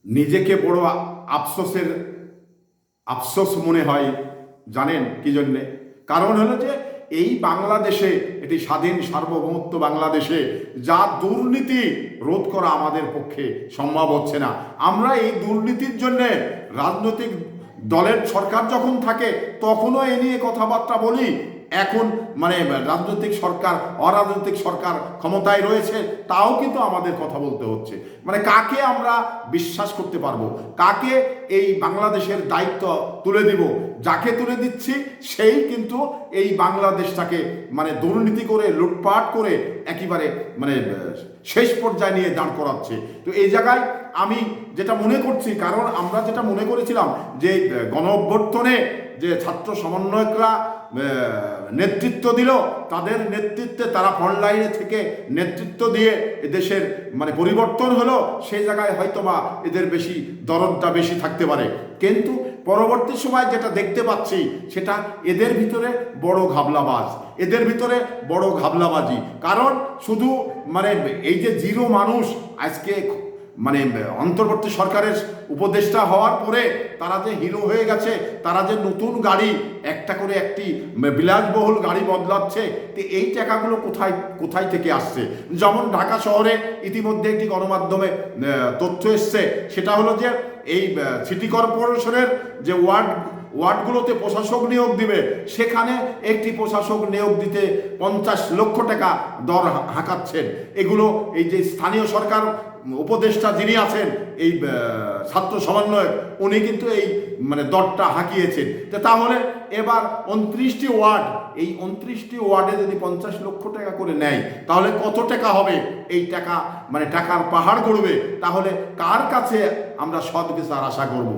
নিজেকে বড় আফসোসের আফসোস মনে হয়। জানেন কি জন্যে? কারণ হলো যে এই বাংলাদেশে, এটি স্বাধীন সার্বভৌমত্ব বাংলাদেশে যা দুর্নীতি রোধ করা আমাদের পক্ষে সম্ভব হচ্ছে না। আমরা এই দুর্নীতির জন্যে রাজনৈতিক দলের সরকার যখন থাকে তখনও এ নিয়ে কথাবার্তা বলি। এখন মানে রাজনৈতিক সরকার, অরাজনৈতিক সরকার ক্ষমতায় রয়েছে, তাও কিন্তু আমাদের কথা বলতে হচ্ছে। মানে কাকে আমরা বিশ্বাস করতে পারবো, কাকে এই বাংলাদেশের দায়িত্ব তুলে দিব? যাকে তুলে দিচ্ছি সেই কিন্তু এই বাংলাদেশটাকে মানে দুর্নীতি করে, লুটপাট করে একেবারে মানে শেষ পর্যায়ে নিয়ে দাঁড় করাচ্ছে। তো এই জায়গায় আমি যেটা মনে করছি, কারণ আমরা যেটা মনে করেছিলাম যে গণ অভ্যর্থনে যে ছাত্র সমন্বয়করা নেতৃত্ব দিল, তাদের নেতৃত্বে তারা ফ্রন্টলাইনে থেকে নেতৃত্ব দিয়ে এদেশের মানে পরিবর্তন হলো, সেই জায়গায় হয়তোবা এদের বেশি দরদটা বেশি থাকতে পারে। কিন্তু পরবর্তী সময় যেটা দেখতে পাচ্ছি সেটা এদের ভিতরে বড় ঘাবলাবাজ, এদের ভিতরে বড় ঘাবলাবাজি। কারণ শুধু মানে এই যে জিরো মানুষ আজকে মানে অন্তর্বর্তী সরকারের উপদেষ্টা হওয়ার পরে তারা যে হিরো হয়ে গেছে, তারা যে নতুন গাড়ি একটা করে একটি বিলাসবহুল গাড়ি বদলাচ্ছে, তো এই টাকাগুলো কোথায় কোথায় থেকে আসছে? যেমন ঢাকা শহরে ইতিমধ্যে একটি গণমাধ্যমে তথ্য এসছে, সেটা হলো যে এই সিটি কর্পোরেশনের যে ওয়ার্ডগুলোতে প্রশাসক নিয়োগ দিবে, সেখানে একটি প্রশাসক নিয়োগ দিতে 50 লক্ষ টাকা দর হাঁকাচ্ছেন। এগুলো এই যে স্থানীয় সরকার উপদেষ্টা যিনি আছেন এই ছাত্র সমন্বয়ক, উনি কিন্তু এই মানে দরটা হাঁকিয়েছেন। তাহলে এবার 29টি ওয়ার্ড, এই 29টি ওয়ার্ডে যদি 50 লক্ষ টাকা করে নেয়, তাহলে কত টাকা হবে? এই টাকা মানে টাকার পাহাড় গড়বে। তাহলে কার কাছে আমরা সৎ বিচার আশা করব?